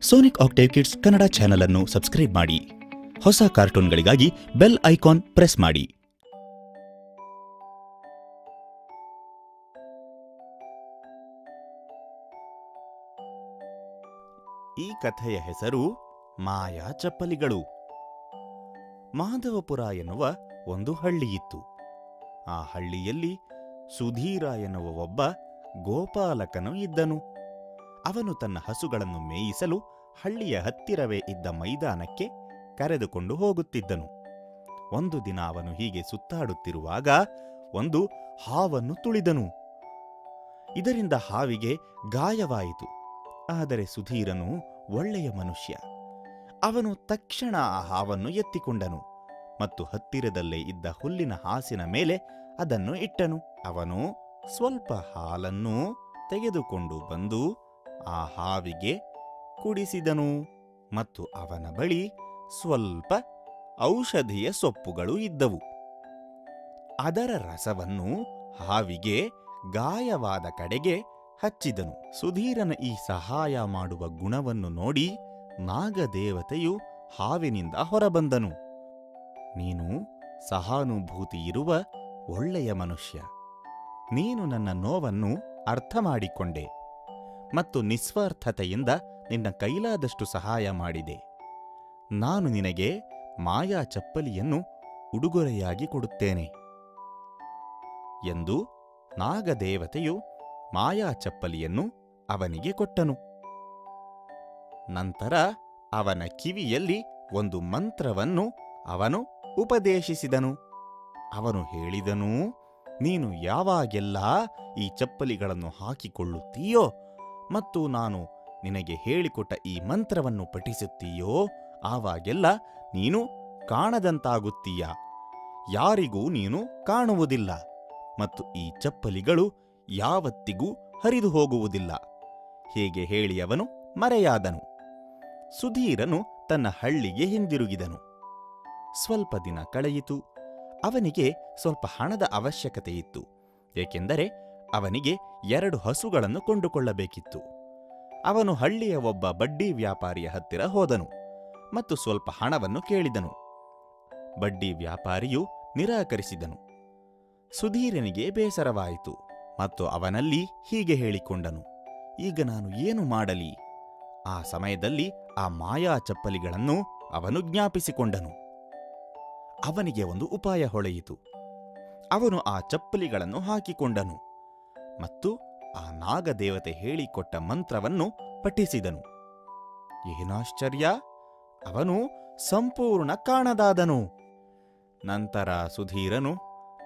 Sonic octave kids Kannada channel ಅನ್ನು subscribe ಮಾಡಿ. ಹೊಸ ಕಾರ್ಟೂನ್ಗಳಿಗಾಗಿ ಬೆಲ್ ಐಕಾನ್ ಪ್ರೆಸ್ ಮಾಡಿ. ಈ ಕಥೆಯ ಹೆಸರು ಮಾಯಾ ಚಪ್ಪಲಿಗಳು. ಮಾಧವಪುರ ಎನ್ನುವ ಒಂದು ಹಳ್ಳಿಯಿತ್ತು. ಆ ಹಳ್ಳಿಯಲ್ಲಿ ಸುಧೀರ ಎನ್ನುವ ಒಬ್ಬ ಗೋಪಾಲಕನು ಇದ್ದನು. ಅವನು ತನ್ನ ಹಸುಗಳನ್ನು ಮೇಯಿಸಲು ಹಳ್ಳಿಯ ಹತ್ತಿರವೇ ಇದ್ದ ಮೈದಾನಕ್ಕೆ ಕರೆದುಕೊಂಡು ಹೋಗುತ್ತಿದ್ದನು. ಒಂದು ದಿನ ಅವನು ಹೀಗೆ ಸುತ್ತಾಡುತ್ತಿರುವಾಗ ಒಂದು ಹಾವನ್ನು ತುಳಿದನು. ಇದರಿಂದ ಹಾವಿಗೆ ಗಾಯವಾಯಿತು. ಆದರೆ ಸುಧೀರನು ಒಳ್ಳೆಯ ಮನುಷ್ಯ. ಅವನು ತಕ್ಷಣ ಆ ಹಾವನ್ನು ಎತ್ತಿಕೊಂಡನು ಮತ್ತು ಹತ್ತಿರದಲ್ಲೇ ಇದ್ದ ಹುಲ್ಲಿನ ಹಾಸಿನ ಮೇಲೆ ಅದನ್ನು ಇಟ್ಟನು. ಅವನು ಸ್ವಲ್ಪ ಹಾಲನ್ನು ತೆಗೆದುಕೊಂಡು ಬಂದು ಆ ಹಾವಿಗೆ ಕುಡಿಸಿದನು ಮತ್ತು ಅವನ ಬಳಿ ಸ್ವಲ್ಪ ಔಷಧಿಯ ಸೊಪ್ಪುಗಳು ಇದ್ದವು. ಅದರ ರಸವನ್ನು ಹಾವಿಗೆ ಗಾಯವಾದ ಕಡೆಗೆ ಹಚ್ಚಿದನು. ಸುಧೀರನ ಈ ಸಹಾಯ ಮಾಡುವ ಗುಣವನ್ನು ನೋಡಿ ನಾಗದೇವತೆಯು ಹಾವಿನಿಂದ ಹೊರಬಂದನು. ನೀನು ಸಹಾನುಭೂತಿ ಇರುವ ಒಳ್ಳೆಯ ಮನುಷ್ಯ. ನೀನು ನನ್ನ ನೋವನ್ನು ಅರ್ಥ ಮಾಡಿಕೊಂಡೆ ಮತ್ತು ನಿಸ್ವಾರ್ಥತೆಯಿಂದ ನಿನ್ನ ಕೈಲಾದಷ್ಟು ಸಹಾಯ ಮಾಡಿದೆ. ನಾನು ನಿನಗೆ ಮಾಯಾ ಚಪ್ಪಲಿಯನ್ನು ಉಡುಗೊರೆಯಾಗಿ ಕೊಡುತ್ತೇನೆ ಎಂದು ನಾಗದೇವತೆಯು ಮಾಯಾ ಚಪ್ಪಲಿಯನ್ನು ಅವನಿಗೆ ಕೊಟ್ಟನು. ನಂತರ ಅವನ ಕಿವಿಯಲ್ಲಿ ಒಂದು ಮಂತ್ರವನ್ನು ಅವನು ಉಪದೇಶಿಸಿದನು. ಅವನು ಹೇಳಿದನು, ನೀನು ಯಾವಾಗೆಲ್ಲ ಈ ಚಪ್ಪಲಿಗಳನ್ನು ಹಾಕಿಕೊಳ್ಳುತ್ತೀಯೋ ಮತ್ತು ನಾನು ನಿನಗೆ ಹೇಳಿಕೊಟ್ಟ ಈ ಮಂತ್ರವನ್ನು ಪಠಿಸುತ್ತೀಯೋ ಆವಾಗೆಲ್ಲ ನೀನು ಕಾಣದಂತಾಗುತ್ತೀಯ. ಯಾರಿಗೂ ನೀನು ಕಾಣುವುದಿಲ್ಲ ಮತ್ತು ಈ ಚಪ್ಪಲಿಗಳು ಯಾವತ್ತಿಗೂ ಹರಿದು ಹೋಗುವುದಿಲ್ಲ. ಹೀಗೆ ಹೇಳಿ ಅವನು ಮರೆಯಾದನು. ಸುಧೀರನು ತನ್ನ ಹಳ್ಳಿಗೆ ಹಿಂದಿರುಗಿದನು. ಸ್ವಲ್ಪ ದಿನ ಕಳೆಯಿತು. ಅವನಿಗೆ ಸ್ವಲ್ಪ ಹಣದ ಅವಶ್ಯಕತೆಯಿತ್ತು. ಏಕೆಂದರೆ ಅವನಿಗೆ 2 ಹಸುಗಳನ್ನು ಕೊಂಡುಕೊಳ್ಳಬೇಕಿತ್ತು. ಅವನು ಹಳ್ಳಿಯ ಒಬ್ಬ ಬಡ್ಡಿ ವ್ಯಾಪಾರಿಯ ಹತ್ತಿರ ಹೋದನು ಮತ್ತು ಸ್ವಲ್ಪ ಹಣವನ್ನು ಕೇಳಿದನು. ಬಡ್ಡಿ ವ್ಯಾಪಾರಿಯು ನಿರಾಕರಿಸಿದನು. ಸುಧೀರನಿಗೆ ಬೇಸರವಾಯಿತು ಮತ್ತು ಅವನಲ್ಲಿ ಹೀಗೆ ಹೇಳಿಕೊಂಡನು, ಈಗ ನಾನು ಏನು ಮಾಡಲಿ? ಆ ಸಮಯದಲ್ಲಿ ಆ ಮಾಯಾ ಚಪ್ಪಲಿಗಳನ್ನು ಅವನು ಜ್ಞಾಪಿಸಿಕೊಂಡನು. ಅವನಿಗೆ ಒಂದು ಉಪಾಯ ಹೊಳೆಯಿತು. ಅವನು ಆ ಚಪ್ಪಲಿಗಳನ್ನು ಹಾಕಿಕೊಂಡನು ಮತ್ತು ಆ ನಾಗದೇವತೆ ಹೇಳಿಕೊಟ್ಟ ಮಂತ್ರವನ್ನು ಪಠಿಸಿದನು. ಏನಾಶ್ಚರ್ಯ! ಅವನು ಸಂಪೂರ್ಣ ಕಾಣದಾದನು. ನಂತರ ಸುಧೀರನು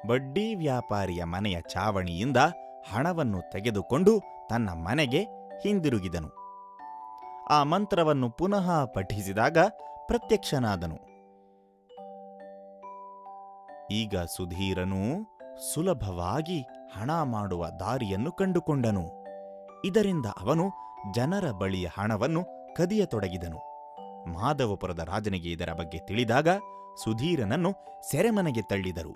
ಬಡ್ಡಿ ವ್ಯಾಪಾರಿಯ ಮನೆಯ ಚಾವಣಿಯಿಂದ ಹಣವನ್ನು ತೆಗೆದುಕೊಂಡು ತನ್ನ ಮನೆಗೆ ಹಿಂದಿರುಗಿದನು. ಆ ಮಂತ್ರವನ್ನು ಪುನಃ ಪಠಿಸಿದಾಗ ಪ್ರತ್ಯಕ್ಷನಾದನು. ಈಗ ಸುಧೀರನು ಸುಲಭವಾಗಿ ಹಣ ಮಾಡುವ ದಾರಿಯನ್ನು ಕಂಡುಕೊಂಡನು. ಇದರಿಂದ ಅವನು ಜನರ ಬಳಿಯ ಹಣವನ್ನು ಕದಿಯತೊಡಗಿದನು. ಮಾಧವಪುರದ ರಾಜನಿಗೆ ಇದರ ಬಗ್ಗೆ ತಿಳಿದಾಗ ಸುಧೀರನನ್ನು ಸೆರೆಮನೆಗೆ ತಳ್ಳಿದರು.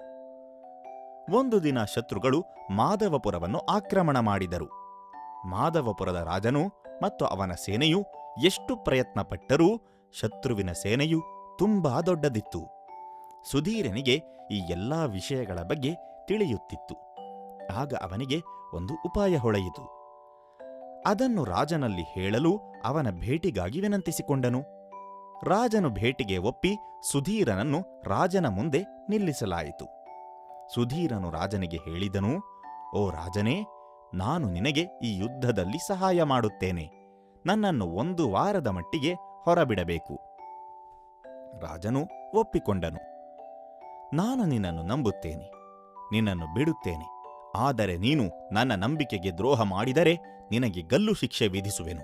ಒಂದು ದಿನ ಶತ್ರುಗಳು ಮಾಧವಪುರವನ್ನು ಆಕ್ರಮಣ ಮಾಡಿದರು. ಮಾಧವಪುರದ ರಾಜನು ಮತ್ತು ಅವನ ಸೇನೆಯು ಎಷ್ಟು ಪ್ರಯತ್ನಪಟ್ಟರೂ ಶತ್ರುವಿನ ಸೇನೆಯು ತುಂಬಾ ದೊಡ್ಡದಿತ್ತು. ಸುಧೀರನಿಗೆ ಈ ಎಲ್ಲಾ ವಿಷಯಗಳ ಬಗ್ಗೆ ತಿಳಿಯುತ್ತಿತ್ತು. ಆಗ ಅವನಿಗೆ ಒಂದು ಉಪಾಯ ಹೊಳೆಯಿತು. ಅದನ್ನು ರಾಜನಲ್ಲಿ ಹೇಳಲು ಅವನ ಭೇಟಿಗಾಗಿ ವಿನಂತಿಸಿಕೊಂಡನು. ರಾಜನು ಭೇಟಿಗೆ ಒಪ್ಪಿ ಸುಧೀರನನ್ನು ರಾಜನ ಮುಂದೆ ನಿಲ್ಲಿಸಲಾಯಿತು. ಸುಧೀರನು ರಾಜನಿಗೆ ಹೇಳಿದನು, ಓ ರಾಜನೇ, ನಾನು ನಿನಗೆ ಈ ಯುದ್ಧದಲ್ಲಿ ಸಹಾಯ ಮಾಡುತ್ತೇನೆ. ನನ್ನನ್ನು 1 ವಾರದ ಮಟ್ಟಿಗೆ ಹೊರಬಿಡಬೇಕು. ರಾಜನು ಒಪ್ಪಿಕೊಂಡನು. ನಾನು ನಿನ್ನನ್ನು ನಂಬುತ್ತೇನೆ, ನಿನ್ನನ್ನು ಬಿಡುತ್ತೇನೆ. ಆದರೆ ನೀನು ನನ್ನ ನಂಬಿಕೆಗೆ ದ್ರೋಹ ಮಾಡಿದರೆ ನಿನಗೆ ಗಲ್ಲು ಶಿಕ್ಷೆ ವಿಧಿಸುವೆನು.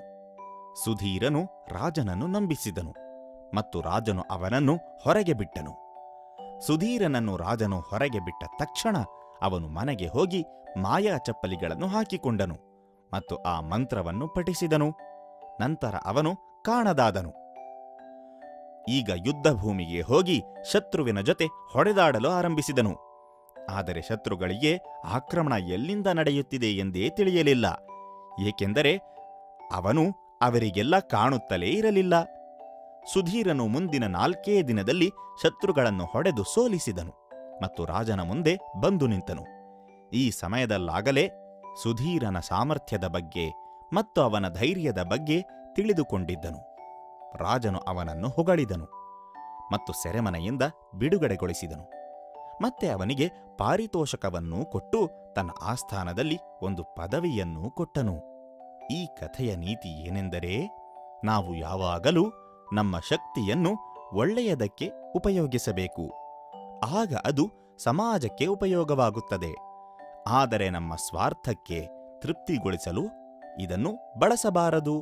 ಸುಧೀರನು ರಾಜನನ್ನು ನಂಬಿಸಿದನು ಮತ್ತು ರಾಜನು ಅವನನ್ನು ಹೊರಗೆ ಬಿಟ್ಟನು. ಸುಧೀರನನ್ನು ರಾಜನು ಹೊರಗೆ ಬಿಟ್ಟ ತಕ್ಷಣ ಅವನು ಮನೆಗೆ ಹೋಗಿ ಮಾಯಾ ಚಪ್ಪಲಿಗಳನ್ನು ಹಾಕಿಕೊಂಡನು ಮತ್ತು ಆ ಮಂತ್ರವನ್ನು ಪಠಿಸಿದನು. ನಂತರ ಅವನು ಕಾಣದಾದನು. ಈಗ ಯುದ್ಧ ಭೂಮಿಗೆ ಹೋಗಿ ಶತ್ರುವಿನ ಜೊತೆ ಹೊಡೆದಾಡಲು ಆರಂಭಿಸಿದನು. ಆದರೆ ಶತ್ರುಗಳಿಗೆ ಆಕ್ರಮಣ ಎಲ್ಲಿಂದ ನಡೆಯುತ್ತಿದೆ ಎಂದೇ ತಿಳಿಯಲಿಲ್ಲ. ಏಕೆಂದರೆ ಅವನು ಅವರಿಗೆಲ್ಲ ಕಾಣುತ್ತಲೇ ಇರಲಿಲ್ಲ. ಸುಧೀರನು ಮುಂದಿನ 4 ದಿನದಲ್ಲಿ ಶತ್ರುಗಳನ್ನು ಹೊಡೆದು ಸೋಲಿಸಿದನು ಮತ್ತು ರಾಜನ ಮುಂದೆ ಬಂದು ನಿಂತನು. ಈ ಸಮಯದಲ್ಲಾಗಲೇ ಸುಧೀರನ ಸಾಮರ್ಥ್ಯದ ಬಗ್ಗೆ ಮತ್ತು ಅವನ ಧೈರ್ಯದ ಬಗ್ಗೆ ತಿಳಿದುಕೊಂಡಿದ್ದನು. ರಾಜನು ಅವನನ್ನು ಹೊಗಳಿದನು ಮತ್ತು ಸೆರೆಮನೆಯಿಂದ ಬಿಡುಗಡೆಗೊಳಿಸಿದನು. ಮತ್ತೆ ಅವನಿಗೆ ಪಾರಿತೋಷಕವನ್ನೂ ಕೊಟ್ಟು ತನ್ನ ಆಸ್ಥಾನದಲ್ಲಿ ಒಂದು ಪದವಿಯನ್ನೂ ಕೊಟ್ಟನು. ಈ ಕಥೆಯ ನೀತಿ ಏನೆಂದರೆ, ನಾವು ಯಾವಾಗಲೂ ನಮ್ಮ ಶಕ್ತಿಯನ್ನು ಒಳ್ಳೆಯದಕ್ಕೆ ಉಪಯೋಗಿಸಬೇಕು. ಆಗ ಅದು ಸಮಾಜಕ್ಕೆ ಉಪಯೋಗವಾಗುತ್ತದೆ. ಆದರೆ ನಮ್ಮ ಸ್ವಾರ್ಥಕ್ಕೆ ತೃಪ್ತಿಗೊಳಿಸಲು ಇದನ್ನು ಬಳಸಬಾರದು.